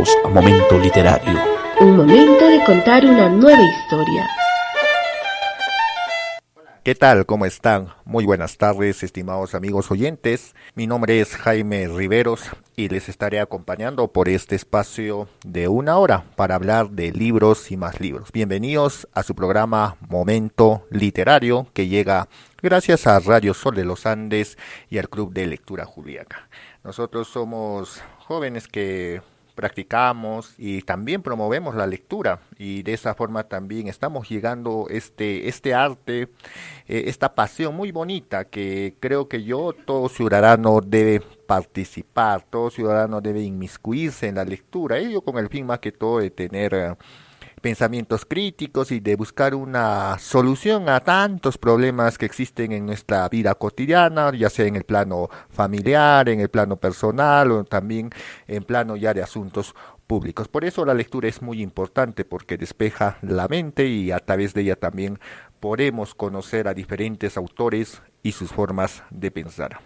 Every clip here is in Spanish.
Bienvenidos a Momento Literario. Un momento de contar una nueva historia. ¿Qué tal? ¿Cómo están? Muy buenas tardes, estimados amigos oyentes. Mi nombre es Jaime Riveros y les estaré acompañando por este espacio de una hora para hablar de libros y más libros. Bienvenidos a su programa Momento Literario, que llega gracias a Radio Sol de los Andes y al Club de Lectura Juliaca. Nosotros somos jóvenes que practicamos y también promovemos la lectura, y de esa forma también estamos llegando este arte, esta pasión muy bonita que creo que todo ciudadano debe participar, todo ciudadano debe inmiscuirse en la lectura, ello con el fin más que todo de tener pensamientos críticos y de buscar una solución a tantos problemas que existen en nuestra vida cotidiana, ya sea en el plano familiar, en el plano personal o también en plano ya de asuntos públicos. Por eso la lectura es muy importante, porque despeja la mente y a través de ella también podemos conocer a diferentes autores y sus formas de pensar.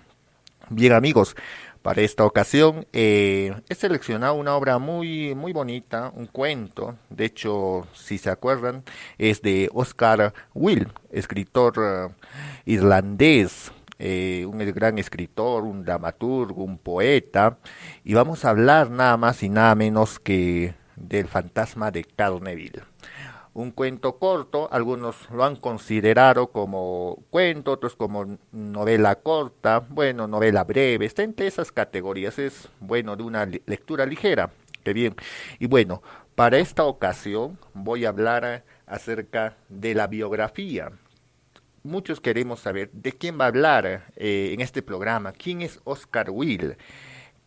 Bien, amigos, para esta ocasión he seleccionado una obra muy bonita, un cuento. De hecho, si se acuerdan, es de Oscar Wilde, escritor irlandés, un gran escritor, un dramaturgo, un poeta. Y vamos a hablar nada más y nada menos que del Fantasma de Carneville. Un cuento corto, algunos lo han considerado como cuento, otros como novela corta, bueno, novela breve, está entre esas categorías, es bueno de una lectura ligera, qué bien. Y bueno, para esta ocasión voy a hablar acerca de la biografía. Muchos queremos saber de quién va a hablar en este programa, quién es Oscar Wilde.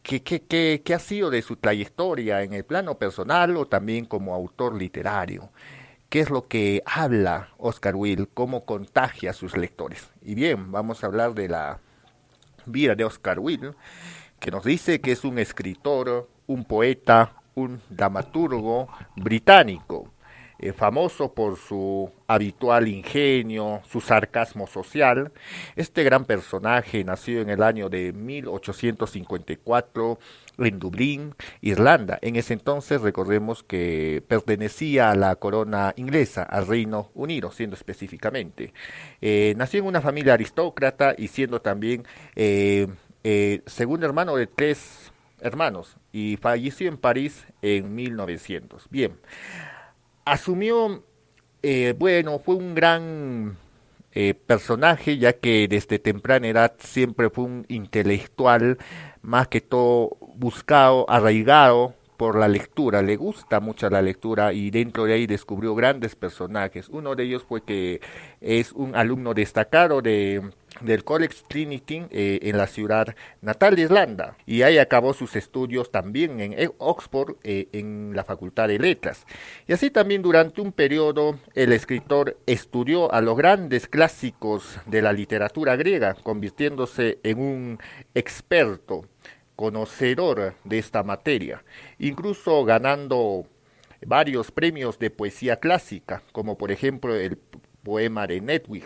¿Qué ha sido de su trayectoria en el plano personal o también como autor literario? ¿Qué es lo que habla Oscar Wilde? ¿Cómo contagia a sus lectores? Y bien, vamos a hablar de la vida de Oscar Wilde, que nos dice que es un escritor, un poeta, un dramaturgo británico, famoso por su habitual ingenio, su sarcasmo social. Este gran personaje nació en el año de 1854 en Dublín, Irlanda. En ese entonces recordemos que pertenecía a la corona inglesa, al Reino Unido, siendo específicamente. Nació en una familia aristócrata y siendo también segundo hermano de 3 hermanos, y falleció en París en 1900. Bien, asumió, fue un gran personaje, ya que desde temprana edad siempre fue un intelectual, más que todo buscado, arraigado por la lectura, le gusta mucho la lectura y dentro de ahí descubrió grandes personajes. Uno de ellos fue que es un alumno destacado del College Trinity en la ciudad natal de Irlanda, y ahí acabó sus estudios también en Oxford, en la Facultad de Letras. Y así también durante un periodo el escritor estudió a los grandes clásicos de la literatura griega, convirtiéndose en un experto conocedor de esta materia, incluso ganando varios premios de poesía clásica, como por ejemplo el poema de Nedwig.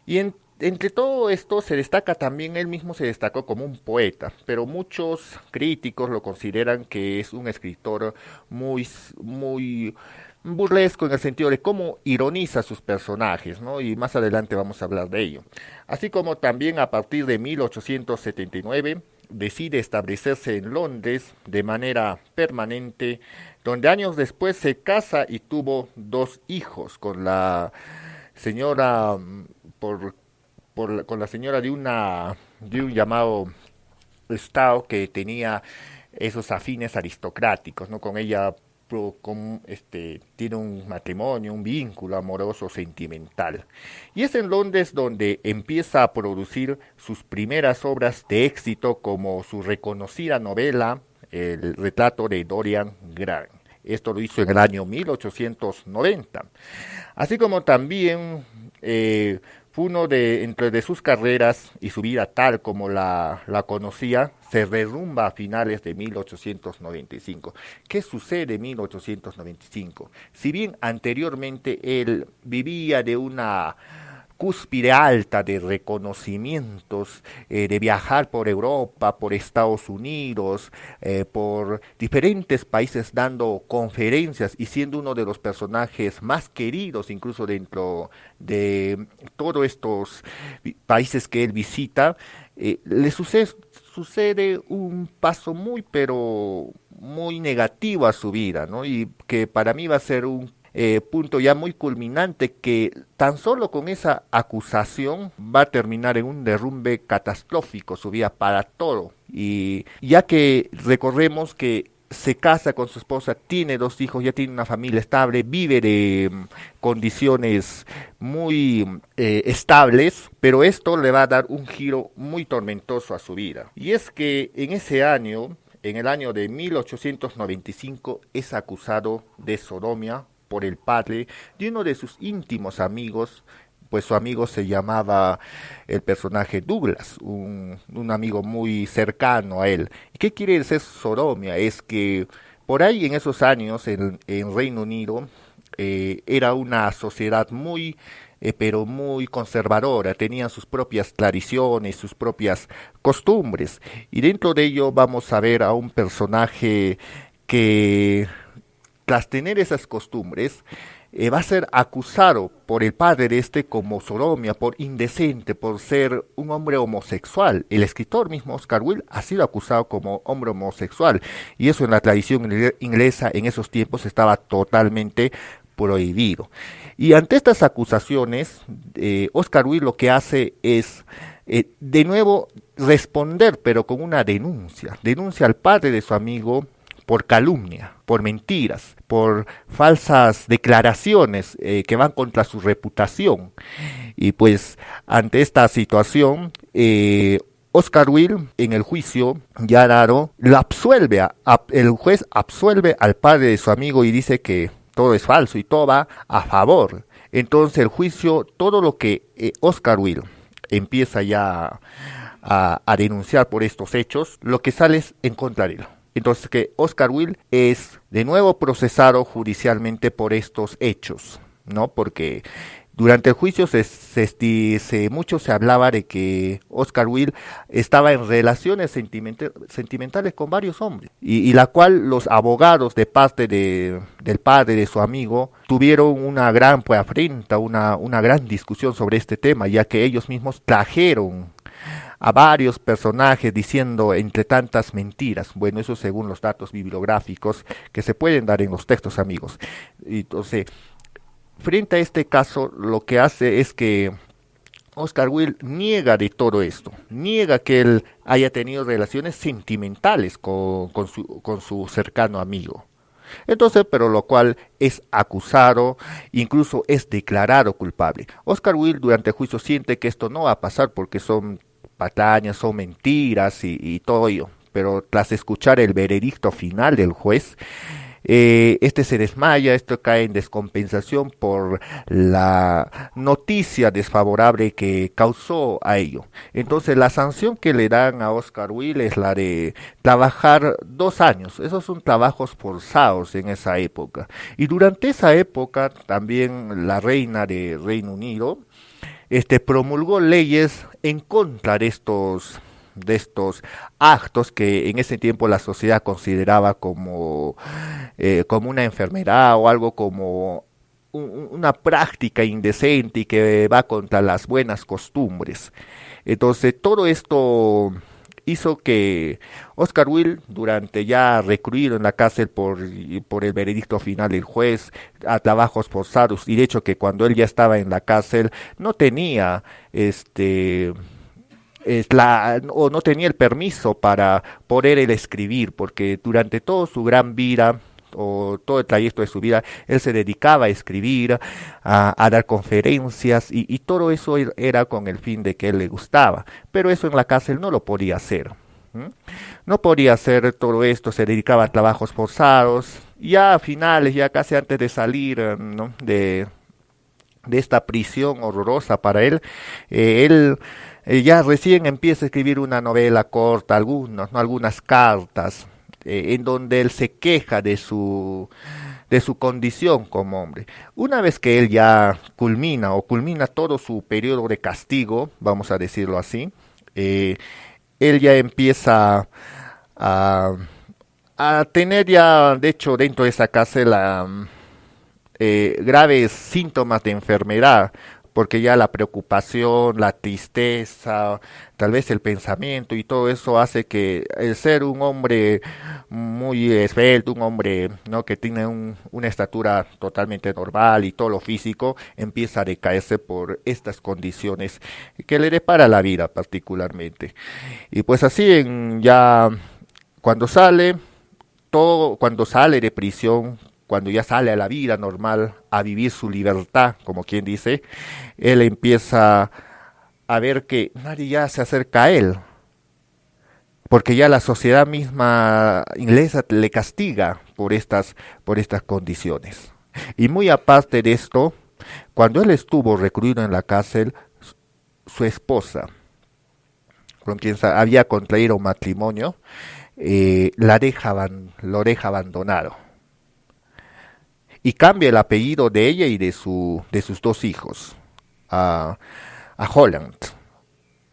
Y entre todo esto se destaca también, él mismo se destacó como un poeta, pero muchos críticos lo consideran que es un escritor muy burlesco, en el sentido de cómo ironiza sus personajes, ¿no? Y más adelante vamos a hablar de ello. Así como también a partir de 1879 decide establecerse en Londres de manera permanente, donde años después se casa y tuvo 2 hijos con la señora con la señora de un llamado Estado que tenía esos afines aristocráticos, ¿no? Con ella tiene un matrimonio, un vínculo amoroso sentimental. Y es en Londres donde empieza a producir sus primeras obras de éxito, como su reconocida novela El retrato de Dorian Gray. Esto lo hizo en el año 1890. Así como también fue entre sus carreras y su vida tal como la conocía, se derrumba a finales de 1895. ¿Qué sucede en 1895? Si bien anteriormente él vivía de una cúspide alta de reconocimientos, de viajar por Europa, por Estados Unidos, por diferentes países dando conferencias y siendo uno de los personajes más queridos incluso dentro de todos estos países que él visita, le sucede un paso muy pero muy negativo a su vida, ¿no? Y que para mí va a ser un punto ya muy culminante que tan solo con esa acusación va a terminar en un derrumbe catastrófico su vida para todo. Y ya que recordemos que se casa con su esposa, tiene 2 hijos, ya tiene una familia estable, vive de condiciones muy estables, pero esto le va a dar un giro muy tormentoso a su vida. Y es que en ese año, en el año de 1895, es acusado de sodomía por el padre de uno de sus íntimos amigos, pues su amigo se llamaba el personaje Douglas, un amigo muy cercano a él. ¿Y qué quiere decir sodomía? Es que por ahí en esos años en Reino Unido era una sociedad muy pero muy conservadora, tenían sus propias tradiciones, sus propias costumbres, y dentro de ello vamos a ver a un personaje que tras tener esas costumbres, va a ser acusado por el padre de este como sodomia, por indecente, por ser un hombre homosexual. El escritor mismo, Oscar Wilde, ha sido acusado como hombre homosexual, y eso en la tradición inglesa en esos tiempos estaba totalmente prohibido. Y ante estas acusaciones, Oscar Wilde lo que hace es, de nuevo, responder, pero con una denuncia. Denuncia al padre de su amigo por calumnia, por mentiras, por falsas declaraciones que van contra su reputación. Y pues ante esta situación, Oscar Wilde en el juicio ya dado lo absuelve, el juez absuelve al padre de su amigo y dice que todo es falso y todo va a favor. Entonces el juicio, todo lo que Oscar Wilde empieza ya a denunciar por estos hechos, lo que sale es en contra de él. Entonces que Oscar Wilde es de nuevo procesado judicialmente por estos hechos, ¿no? Porque durante el juicio mucho se hablaba de que Oscar Wilde estaba en relaciones sentimentales con varios hombres, y la cual los abogados de parte del padre de su amigo tuvieron una gran afrenta, una gran discusión sobre este tema, ya que ellos mismos trajeron a varios personajes diciendo entre tantas mentiras. Bueno, eso según los datos bibliográficos que se pueden dar en los textos, amigos. Entonces, frente a este caso, lo que hace es que Oscar Wilde niega de todo esto, niega que él haya tenido relaciones sentimentales con su cercano amigo. Entonces, pero lo cual es acusado, incluso es declarado culpable. Oscar Wilde durante el juicio siente que esto no va a pasar porque son patrañas, son mentiras y todo ello, pero tras escuchar el veredicto final del juez, este se desmaya, esto cae en descompensación por la noticia desfavorable que causó a ello. Entonces la sanción que le dan a Oscar Wilde es la de trabajar 2 años. Esos son trabajos forzados en esa época. Y durante esa época también la reina de Reino Unido promulgó leyes en contra de estos actos que en ese tiempo la sociedad consideraba como una enfermedad o algo como una práctica indecente y que va contra las buenas costumbres. Entonces todo esto hizo que Oscar Wilde, durante ya recluido en la cárcel por el veredicto final del juez, a trabajos forzados, y de hecho que cuando él ya estaba en la cárcel no tenía no tenía el permiso para poder él escribir, porque durante toda su gran vida o todo el trayecto de su vida, él se dedicaba a escribir, a dar conferencias, y todo eso era con el fin de que él le gustaba, pero eso en la cárcel no lo podía hacer. No podía hacer todo esto, se dedicaba a trabajos forzados, ya a finales, ya casi antes de salir, ¿no?, de esta prisión horrorosa para él, él ya recién empieza a escribir una novela corta, algunas cartas, en donde él se queja de su condición como hombre. Una vez que él ya culmina todo su periodo de castigo, vamos a decirlo así, eh, él ya empieza a, a tener ya, de hecho, dentro de esa cárcel, graves síntomas de enfermedad, porque ya la preocupación, la tristeza, tal vez el pensamiento y todo eso hace que el ser un hombre muy esbelto, un hombre, ¿no?, que tiene una estatura totalmente normal y todo lo físico, empieza a decaerse por estas condiciones que le depara la vida particularmente. Y pues así ya cuando sale, cuando sale de prisión, cuando ya sale a la vida normal, a vivir su libertad, como quien dice, él empieza a ver que nadie ya se acerca a él, porque ya la sociedad misma inglesa le castiga por estas condiciones. Y muy aparte de esto, cuando él estuvo recluido en la cárcel, su esposa, con quien había contraído un matrimonio, lo deja abandonado y cambia el apellido de ella y de sus dos hijos a, a Holland,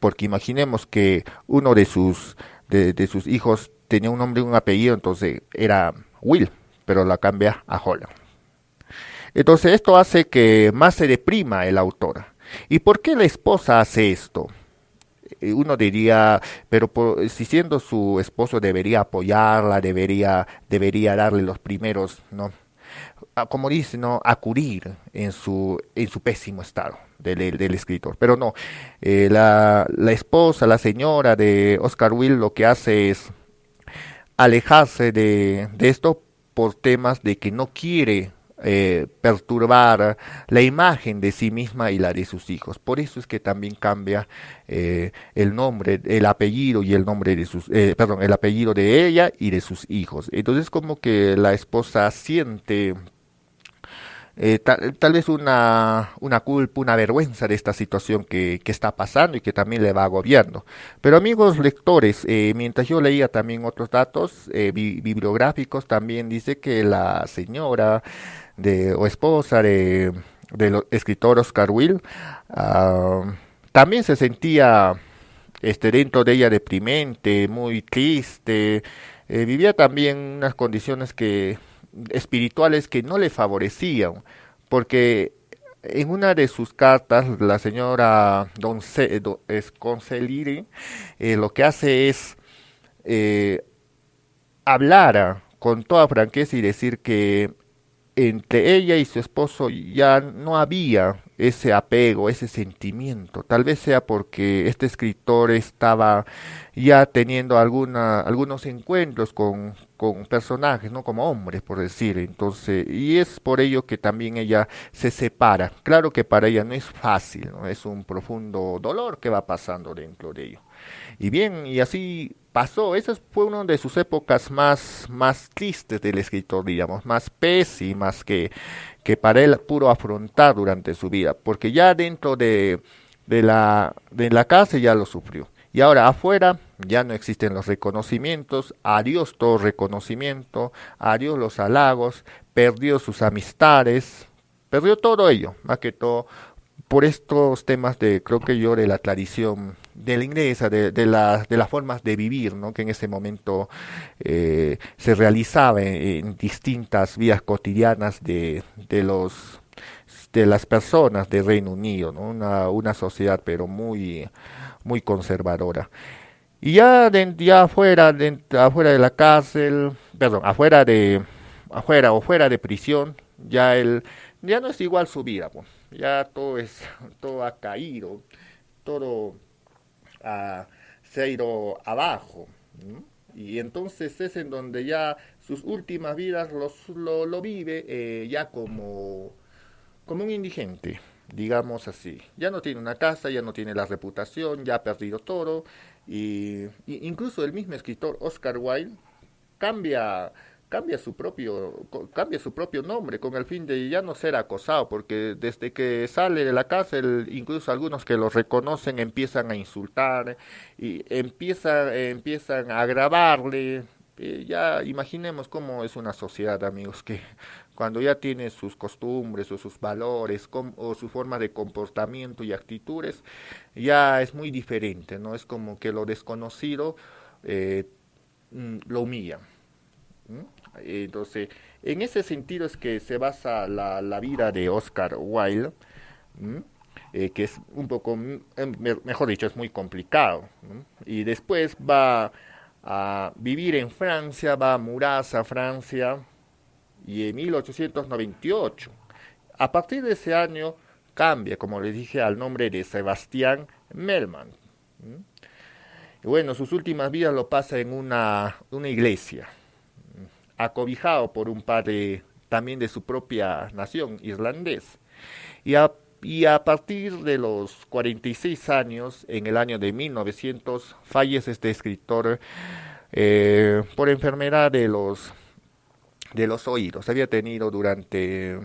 porque imaginemos que uno de sus hijos tenía un nombre y un apellido, entonces era Will, pero la cambia a Holland. Entonces esto hace que más se deprima el autor. ¿Y por qué la esposa hace esto? Uno diría, pero si siendo su esposo debería apoyarla, debería darle los primeros, ¿no?, como dice, ¿no?, acudir en su pésimo estado del escritor. Pero no, la esposa, la señora de Oscar Wilde lo que hace es alejarse de esto por temas de que no quiere perturbar la imagen de sí misma y la de sus hijos. Por eso es que también cambia el nombre, el apellido y el nombre de perdón, el apellido de ella y de sus hijos. Entonces como que la esposa siente tal vez una culpa, una vergüenza de esta situación que está pasando y que también le va agobiando. Pero amigos lectores, mientras yo leía también otros datos bibliográficos, también dice que la señora o esposa del escritor Oscar Wilde también se sentía dentro de ella deprimente, muy triste, vivía también unas condiciones espirituales que no le favorecían, porque en una de sus cartas la señora Sconcelli lo que hace es hablar con toda franqueza y decir que entre ella y su esposo ya no había ese apego, ese sentimiento. Tal vez sea porque este escritor estaba ya teniendo algunos encuentros con personajes, ¿no?, como hombres, por decir. Entonces, y es por ello que también ella se separa. Claro que para ella no es fácil, ¿no? Es un profundo dolor que va pasando dentro de ello. Y bien, y así pasó. Esa fue una de sus épocas más tristes del escritor, digamos, más pésimas que para él pudo afrontar durante su vida, porque ya dentro de la cárcel ya lo sufrió. Y ahora afuera ya no existen los reconocimientos, adiós todo reconocimiento, adiós los halagos, perdió sus amistades, perdió todo ello, más que todo por estos temas creo que yo, de la tradición de la inglesa, de las formas de vivir, ¿no?, que en ese momento se realizaba en distintas vidas cotidianas de las personas del Reino Unido, ¿no? Una sociedad pero muy conservadora. Y ya afuera de la cárcel, perdón, afuera o fuera de prisión, ya no es igual su vida, pues. Ya todo ha caído, todo se ha ido abajo, ¿no? Y entonces es en donde ya sus últimas vidas lo vive ya como un indigente, digamos así. Ya no tiene una casa, ya no tiene la reputación, ya ha perdido todo. Y incluso el mismo escritor Oscar Wilde cambia cambia su propio nombre con el fin de ya no ser acosado, porque desde que sale de la cárcel, incluso algunos que lo reconocen empiezan a insultar y empiezan a grabarle Ya imaginemos cómo es una sociedad, amigos, que cuando ya tiene sus costumbres o sus valores o su forma de comportamiento y actitudes, ya es muy diferente, ¿no? Es como que lo desconocido eh, lo humilla. ¿Mm? Entonces, en ese sentido es que se basa la vida de Oscar Wilde, ¿m? Que es un poco, mejor dicho, es muy complicado. ¿No? Y después va a vivir en Francia, va a mudarse a Francia, y en 1898, a partir de ese año, cambia, como les dije, al nombre de Sebastián Melman. ¿M? Y bueno, sus últimas vidas lo pasa en una iglesia, acobijado por un padre también de su propia nación, irlandés. Y a partir de los 46 años, en el año de 1900, fallece este escritor por enfermedad de los oídos. Había tenido durante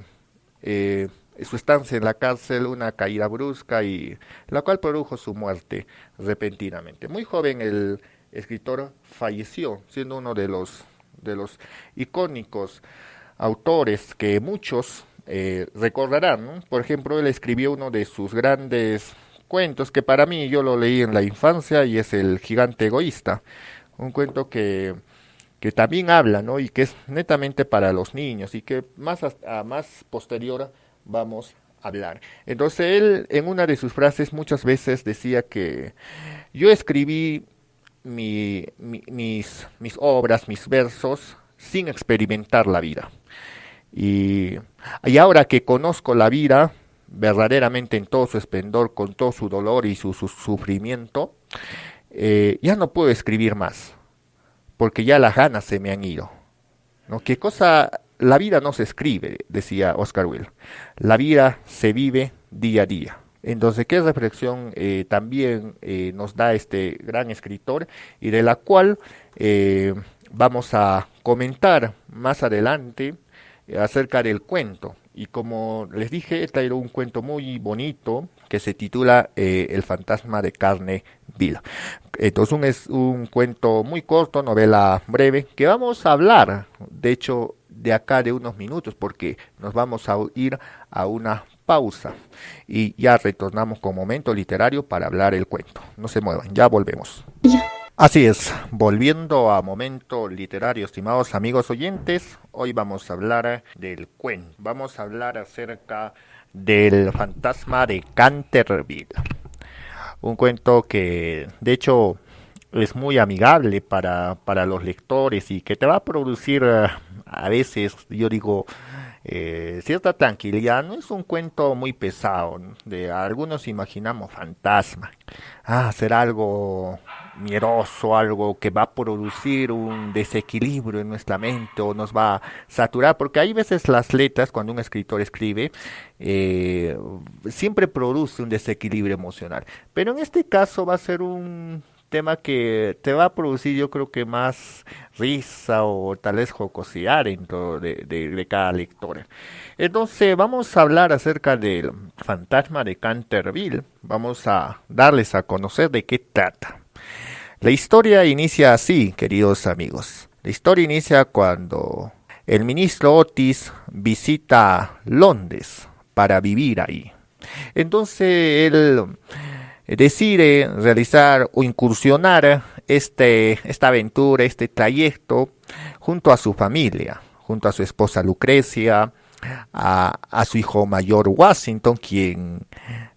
su estancia en la cárcel una caída brusca y la cual produjo su muerte repentinamente. Muy joven el escritor falleció, siendo uno de los icónicos autores que muchos recordarán, ¿no? Por ejemplo, él escribió uno de sus grandes cuentos que para mí yo lo leí en la infancia y es El gigante egoísta, un cuento que también habla, ¿no? Y que es netamente para los niños y que más posterior vamos a hablar. Entonces él en una de sus frases muchas veces decía que yo escribí mis obras, mis versos, sin experimentar la vida. Y, y ahora que conozco la vida verdaderamente en todo su esplendor, con todo su dolor y su sufrimiento, ya no puedo escribir más, porque ya las ganas se me han ido. ¿No? ¿Qué cosa? La vida no se escribe, decía Oscar Wilde. La vida se vive día a día. Entonces, ¿qué reflexión también nos da este gran escritor y de la cual vamos a comentar más adelante acerca del cuento? Y como les dije, he traído un cuento muy bonito que se titula El fantasma de Carneville. Entonces es un cuento muy corto, novela breve, que vamos a hablar, de hecho, de acá de unos minutos, porque nos vamos a ir a una pausa y ya retornamos con Momento Literario para hablar el cuento. No se muevan, ya volvemos. Así es, volviendo a Momento Literario, estimados amigos oyentes, hoy vamos a hablar del cuento, vamos a hablar acerca del fantasma de Canterville, un cuento que de hecho es muy amigable para los lectores y que te va a producir a veces, yo digo, cierta tranquilidad. No es un cuento muy pesado, ¿no? De algunos imaginamos fantasma. Será algo miedoso, algo que va a producir un desequilibrio en nuestra mente o nos va a saturar, porque hay veces las letras, cuando un escritor escribe, eh, siempre produce un desequilibrio emocional. Pero en este caso va a ser un tema que te va a producir, yo creo que más risa o tal vez jocosidad dentro de cada lector. Entonces vamos a hablar acerca del fantasma de Canterville, vamos a darles a conocer de qué trata. La historia inicia así, queridos amigos. La historia inicia cuando el ministro Otis visita Londres para vivir ahí. Entonces él decide realizar o incursionar esta aventura, este trayecto, junto a su familia, junto a su esposa Lucrecia, a su hijo mayor Washington, quien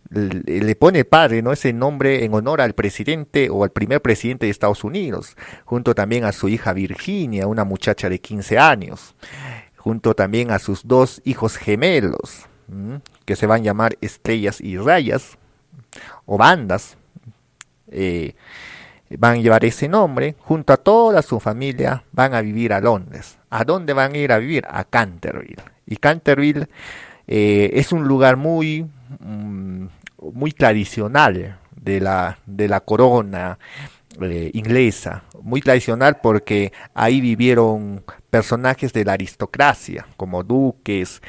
le pone padre, ¿no? Ese nombre en honor al presidente o al primer presidente de Estados Unidos, junto también a su hija Virginia, una muchacha de 15 años, junto también a sus dos hijos gemelos, que se van a llamar Estrellas y Rayas, o bandas, van a llevar ese nombre, junto a toda su familia van a vivir a Londres. ¿A dónde van a ir a vivir? A Canterville. Y Canterville es un lugar muy tradicional de la corona inglesa, muy tradicional porque ahí vivieron personajes de la aristocracia, como duques,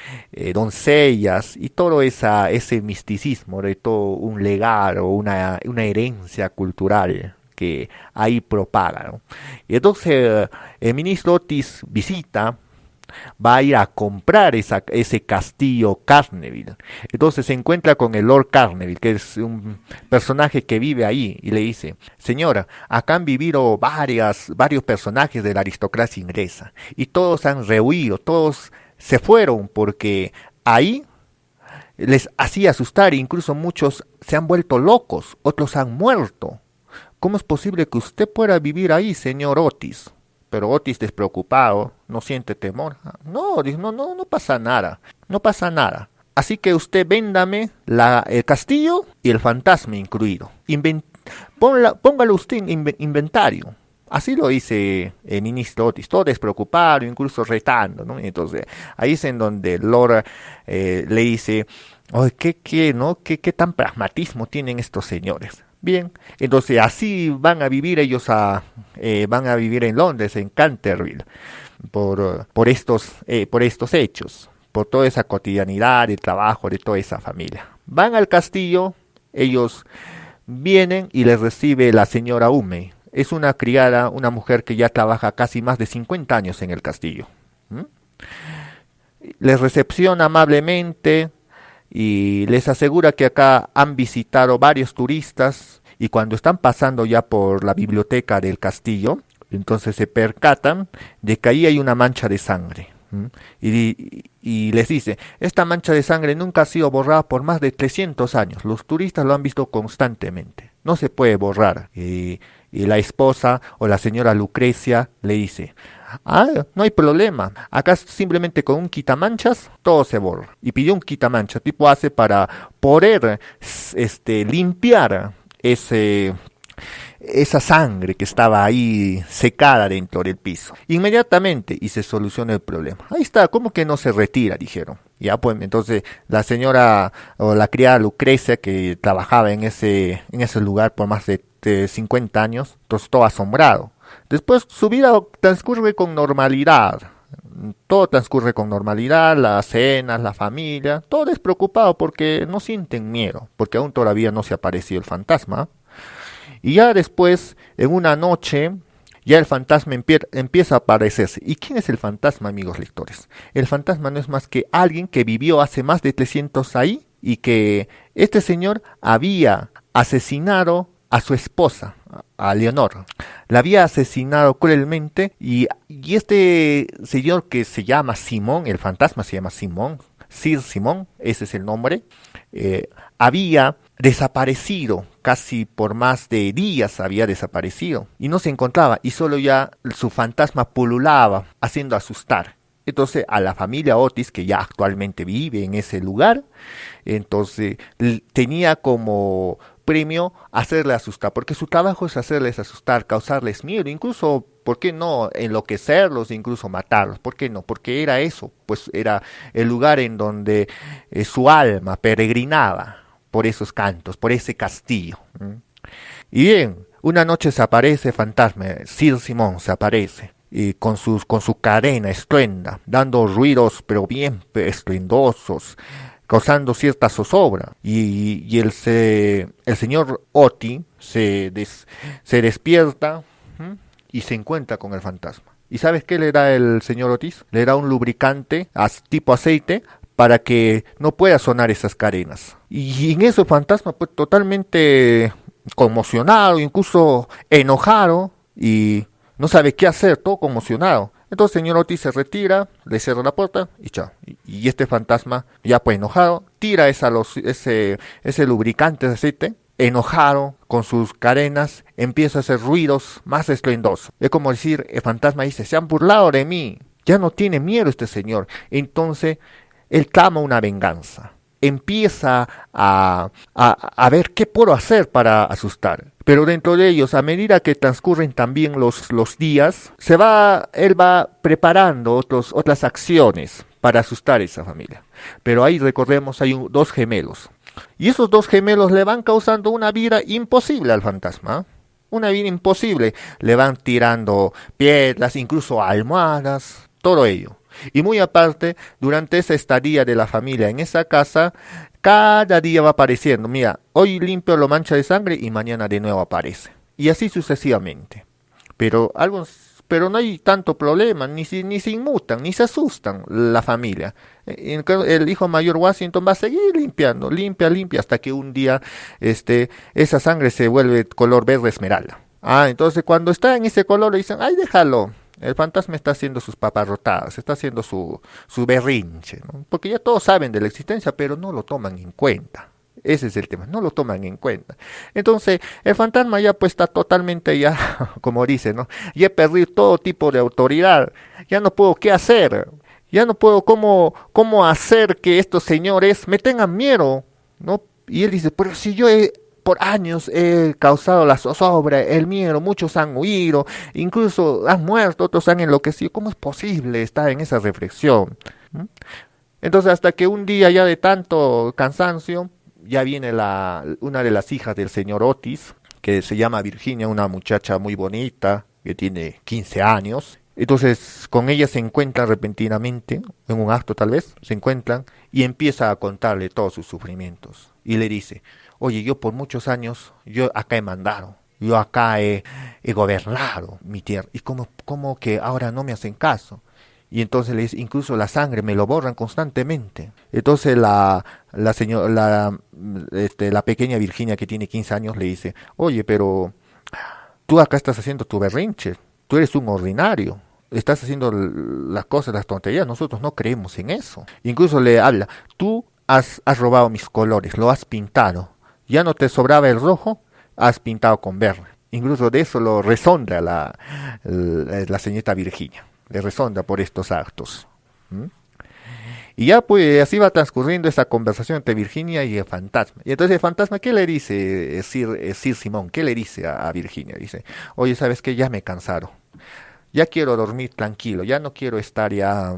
doncellas y todo ese misticismo de todo un legado, una herencia cultural que ahí propaga, ¿no? Y entonces el ministro Otis visita, va a ir a comprar ese castillo Carneville. Entonces se encuentra con el Lord Carneville, que es un personaje que vive ahí, y le dice: señora, acá han vivido varios personajes de la aristocracia inglesa, y todos han rehuido, todos se fueron porque ahí les hacía asustar, e incluso muchos se han vuelto locos, otros han muerto. ¿Cómo es posible que usted pueda vivir ahí, señor Otis? Pero Otis, despreocupado, no siente temor. No, dice, no pasa nada, no pasa nada. Así que usted véndame el castillo y el fantasma incluido. Póngalo usted en inventario. Así lo dice el ministro Otis, todo despreocupado, incluso retando, ¿no? Entonces, ahí es en donde Lord le dice: oye, ¿qué tan pragmatismo tienen estos señores? Bien, entonces así van a vivir ellos, van a vivir en Londres, en Canterville, por estos hechos, por toda esa cotidianidad, el trabajo de toda esa familia. Van al castillo, ellos vienen y les recibe la señora Umey. Es una criada, una mujer que ya trabaja casi más de 50 años en el castillo. Les recepciona amablemente y les asegura que acá han visitado varios turistas, y cuando están pasando ya por la biblioteca del castillo, entonces se percatan de que ahí hay una mancha de sangre. Y les dice: esta mancha de sangre nunca ha sido borrada por más de 300 años, los turistas lo han visto constantemente, no se puede borrar. Y la esposa o la señora Lucrecia le dice: no hay problema, acá simplemente con un quitamanchas todo se borra. Y pidió un quitamanchas, tipo hace para poder limpiar esa sangre que estaba ahí secada dentro del piso. Inmediatamente, y se soluciona el problema. Ahí está, ¿cómo que no se retira?, dijeron. Ya pues, entonces la señora o la criada Lucrecia, que trabajaba en ese lugar por más de 50 años, entonces todo asombrado. Después su vida transcurre con normalidad. Todo transcurre con normalidad, las cenas, la familia, todo despreocupado porque no sienten miedo, porque aún todavía no se ha aparecido el fantasma. Y ya después, en una noche, ya el fantasma empieza a aparecerse. ¿Y quién es el fantasma, amigos lectores? El fantasma no es más que alguien que vivió hace más de 300 ahí, y que este señor había asesinado a su esposa, a Leonor. La había asesinado cruelmente, y este señor, que se llama Simón, el fantasma se llama Simón, Sir Simón, ese es el nombre, había desaparecido, casi por más de días había desaparecido, y no se encontraba, y solo ya su fantasma pululaba, haciendo asustar. Entonces a la familia Otis, que ya actualmente vive en ese lugar, entonces tenía como premio hacerle asustar, porque su trabajo es hacerles asustar, causarles miedo, incluso, ¿por qué no?, enloquecerlos, incluso matarlos. ¿Por qué no? Porque era eso, pues era el lugar en donde su alma peregrinaba por esos cantos, por ese castillo. Y bien, una noche se aparece fantasma, Sir Simón se aparece, y con su cadena estruenda, dando ruidos pero bien estruendosos, causando cierta zozobra. Y el señor Otis se despierta y se encuentra con el fantasma. ¿Y sabes qué le da el señor Otis? Le da un lubricante tipo aceite para que no pueda sonar esas cadenas. Y en eso el fantasma, pues, totalmente conmocionado, incluso enojado, y no sabe qué hacer, todo conmocionado. Entonces el señor Otis se retira, le cierra la puerta y chao. Y este fantasma, ya pues enojado, tira ese lubricante de aceite, enojado, con sus cadenas, empieza a hacer ruidos más estruendosos. Es como decir, el fantasma dice: se han burlado de mí, ya no tiene miedo este señor. Entonces él clama una venganza. Empieza a ver qué puedo hacer para asustar. Pero dentro de ellos, a medida que transcurren también los días, él va preparando otras acciones para asustar a esa familia. Pero ahí, recordemos, hay dos gemelos. Y esos dos gemelos le van causando una vida imposible al fantasma. Una vida imposible. Le van tirando piedras, incluso almohadas, todo ello. Y muy aparte, durante esa estadía de la familia en esa casa, cada día va apareciendo. Mira, hoy limpio la mancha de sangre y mañana de nuevo aparece. y así sucesivamente. Pero no hay tanto problema, ni se inmutan, ni se asustan la familia. El hijo mayor Washington va a seguir limpiando, limpia, hasta que un día esa sangre se vuelve color verde esmeralda. Entonces cuando está en ese color le dicen, ay, déjalo. El fantasma está haciendo sus paparrotadas, está haciendo su berrinche, ¿no? Porque ya todos saben de la existencia, pero no lo toman en cuenta. Ese es el tema, no lo toman en cuenta. Entonces, el fantasma ya pues está totalmente ya, como dice, ¿no? Ya he perdido todo tipo de autoridad, ya no puedo qué hacer, ya no puedo cómo hacer que estos señores me tengan miedo, ¿no? Y él dice, pero si por años he causado la zozobra, el miedo, muchos han huido, incluso han muerto, otros han enloquecido, ¿cómo es posible estar en esa reflexión? ¿Mm? Entonces, hasta que un día ya de tanto cansancio, ya viene una de las hijas del señor Otis, que se llama Virginia, una muchacha muy bonita, que tiene 15 años. Entonces con ella se encuentran repentinamente, en un acto tal vez, se encuentran y empieza a contarle todos sus sufrimientos. Y le dice, oye, yo por muchos años, yo acá he mandado, yo acá he gobernado mi tierra, y como que ahora no me hacen caso. Y entonces le dice, incluso la sangre me lo borran constantemente. Entonces la pequeña Virginia, que tiene 15 años, le dice, oye, pero tú acá estás haciendo tu berrinche, tú eres un ordinario, estás haciendo las cosas, las tonterías, nosotros no creemos en eso. Incluso le habla, tú has robado mis colores, lo has pintado, ya no te sobraba el rojo, has pintado con verde. Incluso de eso lo resondra la señorita Virginia. Le resonda por estos actos. Y ya pues así va transcurriendo esa conversación entre Virginia y el fantasma. Y entonces el fantasma, ¿qué le dice Sir Simón? ¿Qué le dice a Virginia? Dice, oye, ¿sabes qué? Ya me he cansado. Ya quiero dormir tranquilo, ya no quiero estar ya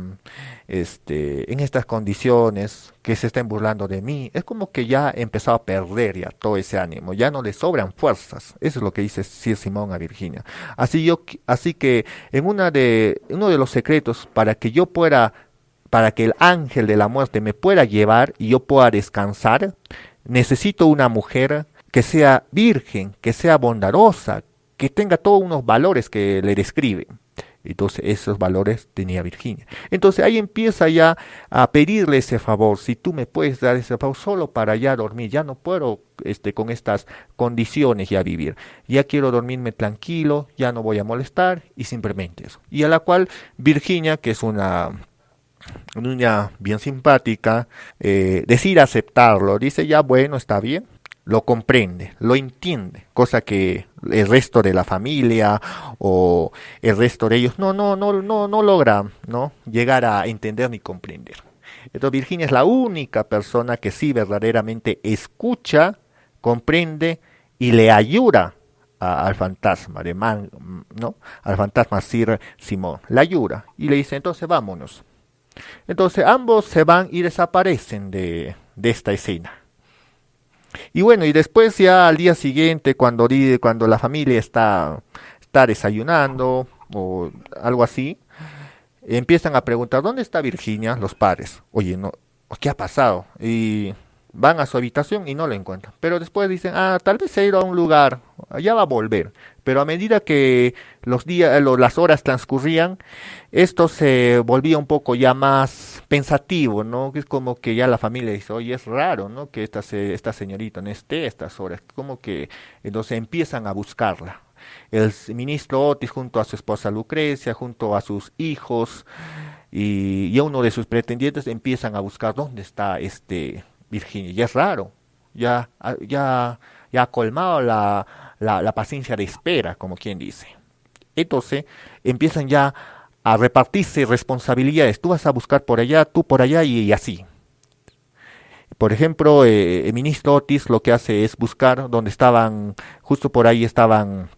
en estas condiciones, que se estén burlando de mí. Es como que ya he empezado a perder ya todo ese ánimo, ya no le sobran fuerzas. Eso es lo que dice Sir Simón a Virginia. Así que uno de los secretos para que el ángel de la muerte me pueda llevar y yo pueda descansar, necesito una mujer que sea virgen, que sea bondadosa, que tenga todos unos valores que le describen. Entonces esos valores tenía Virginia. Entonces ahí empieza ya a pedirle ese favor, si tú me puedes dar ese favor solo para ya dormir, ya no puedo con estas condiciones ya vivir, ya quiero dormirme tranquilo, ya no voy a molestar y simplemente eso. Y a la cual Virginia, que es una niña bien simpática, decide aceptarlo, dice ya bueno, está bien, lo comprende, lo entiende, cosa que el resto de la familia o el resto de ellos no logra, ¿no?, llegar a entender ni comprender. Entonces Virginia es la única persona que sí verdaderamente escucha, comprende y le ayuda al fantasma ¿no?, al fantasma Sir Simón, le ayuda y le dice, entonces vámonos. Entonces ambos se van y desaparecen de esta escena. Y bueno, y después ya al día siguiente, cuando la familia está desayunando o algo así, empiezan a preguntar, ¿dónde está Virginia? Los padres. Oye, no, ¿qué ha pasado? Y van a su habitación y no la encuentran. Pero después dicen, tal vez se ha ido a un lugar, ya va a volver. Pero a medida que los días, las horas transcurrían, esto se volvía un poco ya más pensativo, ¿no? Es como que ya la familia dice, oye, es raro, ¿no?, que esta señorita no esté a estas horas. Como que entonces empiezan a buscarla. El ministro Otis junto a su esposa Lucrecia, junto a sus hijos y a uno de sus pretendientes empiezan a buscar dónde está Virginia. Ya es raro, ya ha colmado la paciencia de espera, como quien dice. Entonces empiezan ya a repartirse responsabilidades. Tú vas a buscar por allá, tú por allá y así. Por ejemplo, el ministro Otis lo que hace es buscar donde justo por ahí estaban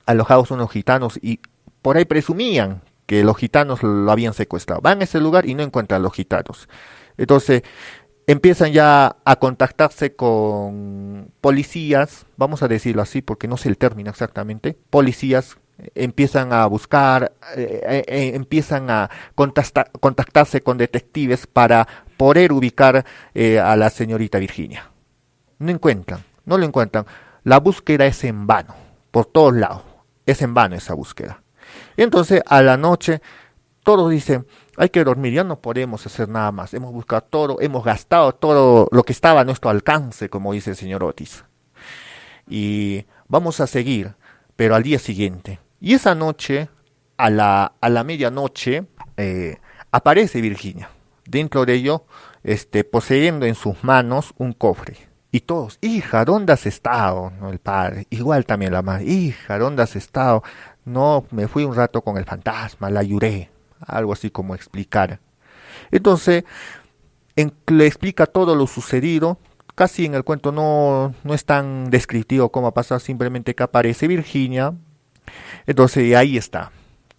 alojados unos gitanos y por ahí presumían que los gitanos lo habían secuestrado. Van a ese lugar y no encuentran a los gitanos. Entonces empiezan ya a contactarse con policías, vamos a decirlo así porque no sé el término exactamente, policías, empiezan a buscar, empiezan a contactarse con detectives para poder ubicar a la señorita Virginia. No lo encuentran. La búsqueda es en vano. por todos lados. Es en vano esa búsqueda. Y entonces a la noche todos dicen, hay que dormir, ya no podemos hacer nada más. Hemos buscado todo, hemos gastado todo lo que estaba a nuestro alcance, como dice el señor Otis. Y vamos a seguir, pero al día siguiente. Y esa noche, a la medianoche, aparece Virginia. Dentro de ello, poseyendo en sus manos un cofre. Y todos, hija, ¿dónde has estado? ¿No? El padre, igual también la madre, hija, ¿dónde has estado? No, me fui un rato con el fantasma, la lloré, algo así como explicar. Entonces, le explica todo lo sucedido, casi en el cuento no es tan descriptivo como ha pasado, simplemente que aparece Virginia, entonces ahí está,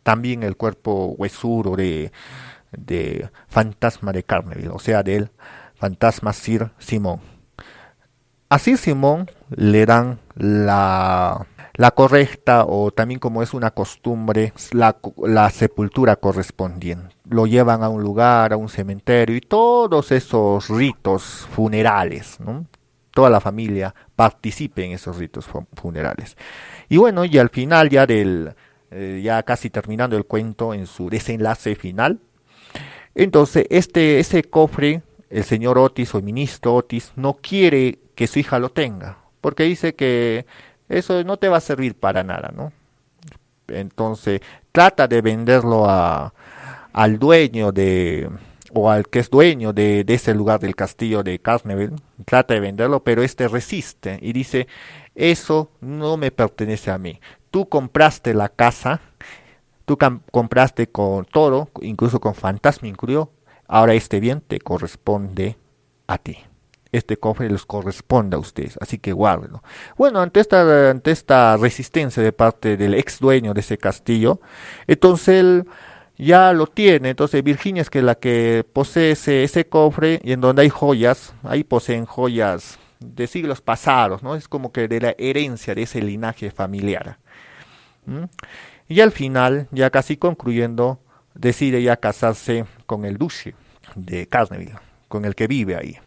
también el cuerpo huesuro de fantasma de Carneville, o sea, del fantasma Sir Simón. A Sir Simón le dan la correcta, o también como es una costumbre, la sepultura correspondiente. Lo llevan a un lugar, a un cementerio, y todos esos ritos funerales, ¿no? Toda la familia participe en esos ritos funerales. Y bueno, y al final ya casi terminando el cuento en su desenlace final, entonces ese cofre, el señor Otis o el ministro Otis no quiere que su hija lo tenga, porque dice que eso no te va a servir para nada, ¿no? Entonces trata de venderlo al dueño o al que es dueño de ese lugar del castillo de Carneville, trata de venderlo, pero resiste y dice, eso no me pertenece a mí. Tú compraste la casa, tú compraste con todo, incluso con fantasma incluido, ahora bien te corresponde a ti. Este cofre les corresponde a ustedes, así que guárdenlo. Bueno, ante esta resistencia de parte del ex dueño de ese castillo, entonces él ya lo tiene. Entonces Virginia es que la que posee ese cofre, y en donde hay joyas, ahí poseen joyas de siglos pasados, ¿no? Es como que de la herencia de ese linaje familiar. ¿Mm? Y al final, ya casi concluyendo, decide ya casarse con el duque de Carneville, con el que vive ahí.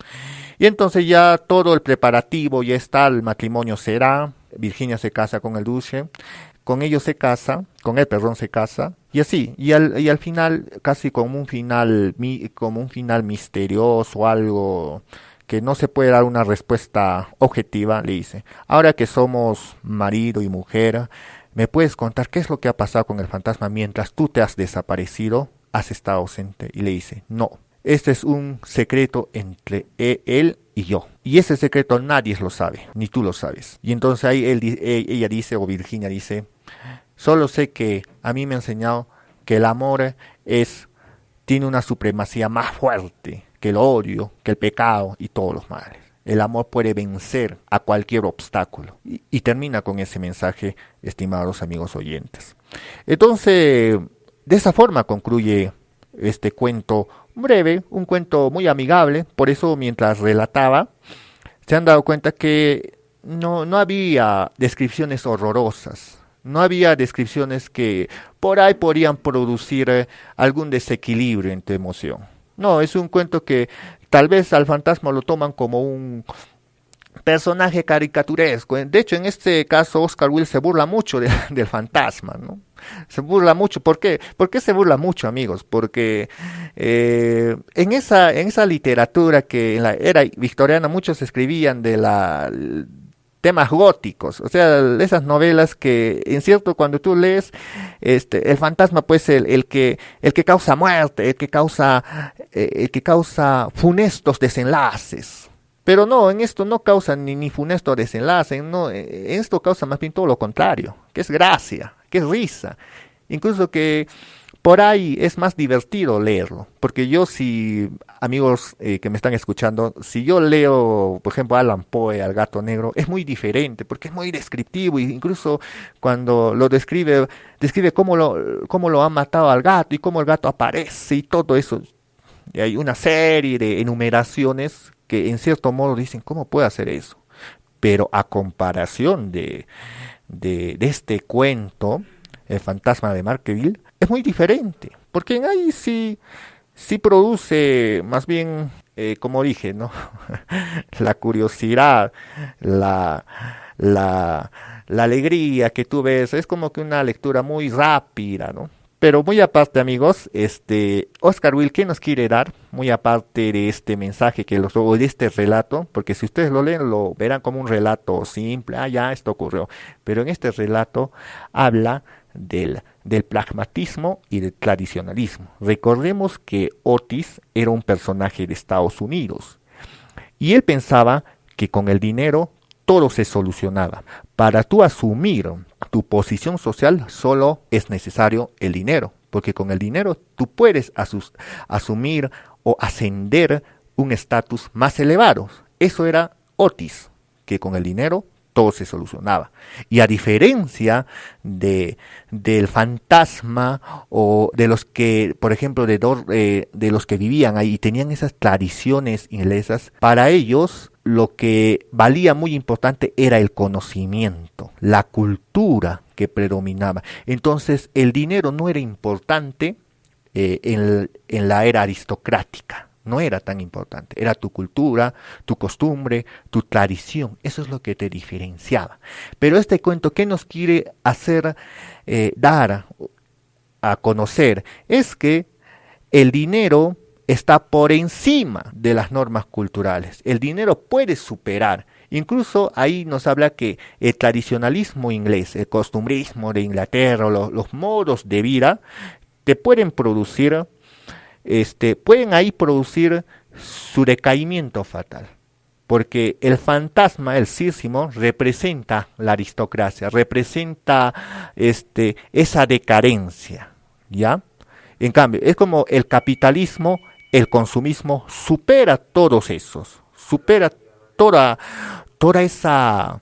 Y entonces ya todo el preparativo ya está, el matrimonio será, Virginia se casa con el duque, con él se casa, y así, y al final, casi como un final misterioso, algo que no se puede dar una respuesta objetiva, le dice, ahora que somos marido y mujer, ¿me puedes contar qué es lo que ha pasado con el fantasma mientras tú te has desaparecido, has estado ausente? Y le dice, no. Este es un secreto entre él y yo. Y ese secreto nadie lo sabe, ni tú lo sabes. Y entonces ahí ella dice, o Virginia dice, solo sé que a mí me ha enseñado que el amor tiene una supremacía más fuerte que el odio, que el pecado y todos los males. El amor puede vencer a cualquier obstáculo. Y termina con ese mensaje, estimados amigos oyentes. Entonces, de esa forma concluye este cuento breve, un cuento muy amigable. Por eso mientras relataba, se han dado cuenta que no había descripciones horrorosas, no había descripciones que por ahí podrían producir algún desequilibrio en tu emoción. No, es un cuento que tal vez al fantasma lo toman como un personaje caricaturesco. De hecho, en este caso, Oscar Wilde se burla mucho del fantasma, ¿no? Se burla mucho. ¿Por qué? ¿Por qué se burla mucho, amigos? Porque en esa literatura que en la era victoriana muchos escribían temas góticos, o sea, esas novelas que, en cierto, cuando tú lees, el fantasma, pues, el que causa muerte, el que causa funestos desenlaces. Pero no, en esto no causa ni funesto desenlace, no, en esto causa más bien todo lo contrario, que es gracia, que es risa, incluso que por ahí es más divertido leerlo, porque amigos que me están escuchando, si yo leo, por ejemplo, Alan Poe, Al gato negro, es muy diferente, porque es muy descriptivo, e incluso cuando lo describe cómo lo han matado al gato, y cómo el gato aparece, y todo eso, y hay una serie de enumeraciones que en cierto modo dicen, ¿cómo puede hacer eso? Pero a comparación de este cuento, El fantasma de Baskerville, es muy diferente, porque en ahí sí produce más bien, como dije, ¿no? La curiosidad, la alegría que tú ves, es como que una lectura muy rápida, ¿no? Pero muy aparte, amigos, Oscar Wilde, ¿qué nos quiere dar? Muy aparte de este mensaje o de este relato, porque si ustedes lo leen, lo verán como un relato simple, ya, esto ocurrió. Pero en este relato habla del pragmatismo y del tradicionalismo. Recordemos que Otis era un personaje de Estados Unidos y él pensaba que con el dinero todo se solucionaba. Para tú asumir tu posición social solo es necesario el dinero, porque con el dinero tú puedes asumir o ascender un estatus más elevado. Eso era Otis, que con el dinero todo se solucionaba. Y a diferencia del fantasma o de los que, por ejemplo, de los que vivían ahí y tenían esas tradiciones inglesas, para ellos lo que valía muy importante era el conocimiento, la cultura que predominaba. Entonces el dinero no era importante en la era aristocrática. No era tan importante, era tu cultura, tu costumbre, tu tradición, eso es lo que te diferenciaba. Pero este cuento, ¿qué nos quiere hacer dar a conocer? Es que el dinero está por encima de las normas culturales, el dinero puede superar. Incluso ahí nos habla que el tradicionalismo inglés, el costumbrismo de Inglaterra, los modos de vida, te pueden producir pueden ahí producir su decaimiento fatal, porque el fantasma, el sísimo, representa la aristocracia, representa esa decadencia, ¿ya? En cambio, es como el capitalismo, el consumismo supera todos esos, supera toda esa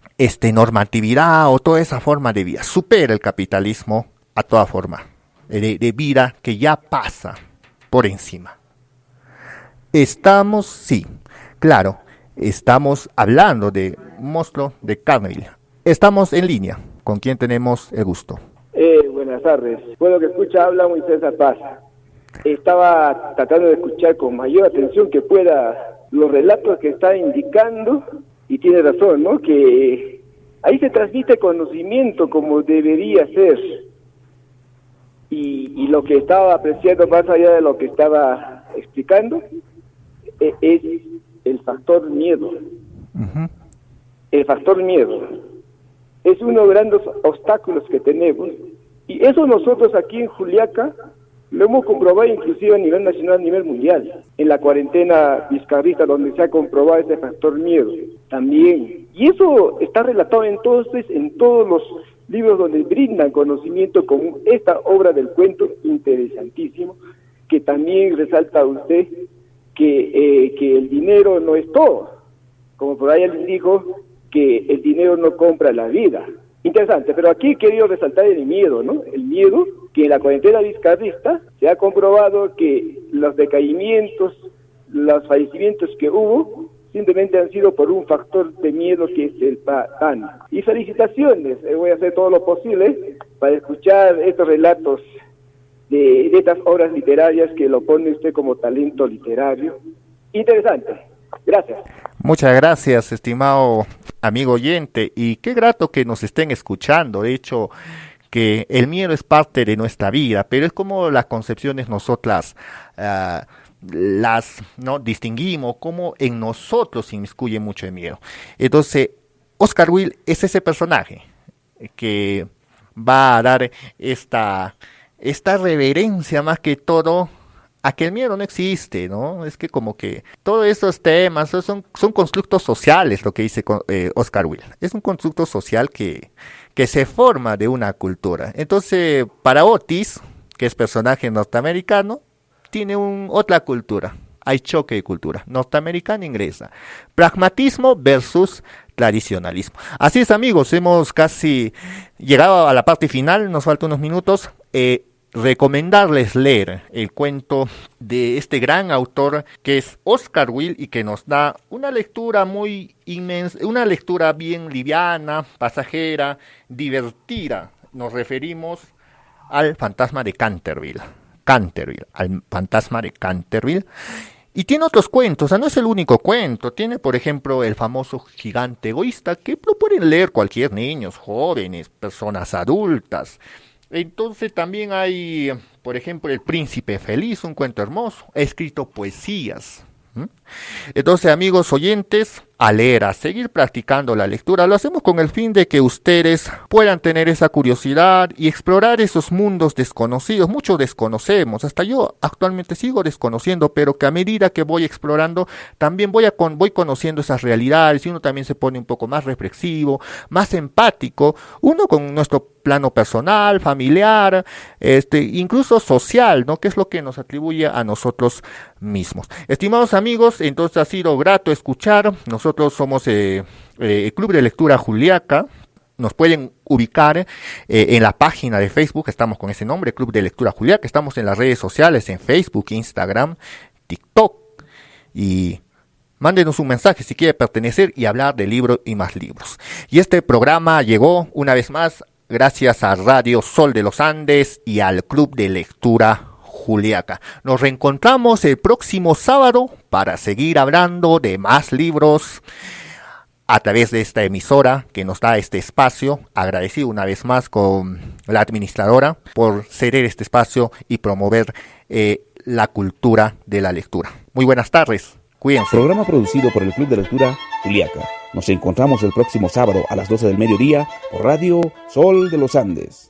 normatividad o toda esa forma de vida, supera el capitalismo a toda forma de vida que ya pasa por encima. Sí, claro, estamos hablando de Monstruo de Carneville. Estamos en línea. ¿Con quién tenemos el gusto? Buenas tardes. Bueno, que escucha, habla Moisés Paz. Estaba tratando de escuchar con mayor atención que pueda los relatos que está indicando, y tiene razón, ¿no? Que ahí se transmite conocimiento como debería ser. Y lo que estaba apreciando más allá de lo que estaba explicando es el factor miedo. Uh-huh. El factor miedo es uno de los grandes obstáculos que tenemos, y eso nosotros aquí en Juliaca lo hemos comprobado inclusive a nivel nacional, a nivel mundial, en la cuarentena vizcarrista, donde se ha comprobado ese factor miedo también. Y eso está relatado entonces en todos los libros donde brindan conocimiento, como esta obra del cuento interesantísimo, que también resalta usted que el dinero no es todo, como por ahí alguien dijo que el dinero no compra la vida. Interesante, pero aquí he querido resaltar el miedo, ¿no? El miedo que en la cuarentena vizcarrista se ha comprobado que los decaimientos, los fallecimientos que hubo, simplemente han sido por un factor de miedo que es el pánico. Y felicitaciones, voy a hacer todo lo posible para escuchar estos relatos de estas obras literarias que lo pone usted como talento literario. Interesante, gracias. Muchas gracias, estimado amigo oyente, y qué grato que nos estén escuchando. De hecho, que el miedo es parte de nuestra vida, pero es como las concepciones nosotras no distinguimos, como en nosotros se inmiscuye mucho el miedo. Entonces, Oscar Wilde es ese personaje que va a dar esta reverencia más que todo a que el miedo no existe, ¿no? Es que como que todos esos temas son constructos sociales, lo que dice Oscar Wilde. Es un constructo social que se forma de una cultura. Entonces, para Otis, que es personaje norteamericano, tiene otra cultura. Hay choque de cultura, norteamericana e inglesa. Pragmatismo versus tradicionalismo. Así es, amigos, hemos casi llegado a la parte final, nos faltan unos minutos. Recomendarles leer el cuento de este gran autor que es Oscar Wilde y que nos da una lectura muy inmensa, una lectura bien liviana, pasajera, divertida. Nos referimos al fantasma de Canterville, al fantasma de Canterville, Y tiene otros cuentos, o sea, no es el único cuento. Tiene, por ejemplo, el famoso Gigante Egoísta, que lo pueden leer cualquier niño, jóvenes, personas adultas. Entonces también hay, por ejemplo, El Príncipe Feliz, un cuento hermoso. He escrito poesías. ¿Mm? Entonces, amigos oyentes, a leer, a seguir practicando la lectura. Lo hacemos con el fin de que ustedes puedan tener esa curiosidad y explorar esos mundos desconocidos. Muchos desconocemos, hasta yo actualmente sigo desconociendo, pero que a medida que voy explorando, también voy conociendo esas realidades y uno también se pone un poco más reflexivo, más empático, uno con nuestro plano personal, familiar, incluso social, ¿no? Que es lo que nos atribuye a nosotros mismos. Estimados amigos, entonces ha sido grato escuchar. Nosotros somos el Club de Lectura Juliaca. Nos pueden ubicar en la página de Facebook, estamos con ese nombre, Club de Lectura Juliaca. Estamos en las redes sociales, en Facebook, Instagram, TikTok. Y mándenos un mensaje si quiere pertenecer y hablar de libros y más libros. Y este programa llegó una vez más gracias a Radio Sol de los Andes y al Club de Lectura Juliaca. Nos reencontramos el próximo sábado para seguir hablando de más libros a través de esta emisora que nos da este espacio. Agradecido una vez más con la administradora por ceder este espacio y promover la cultura de la lectura. Muy buenas tardes. Cuídense. Programa producido por el Club de Lectura Juliaca. Nos encontramos el próximo sábado a las 12 del mediodía por Radio Sol de los Andes.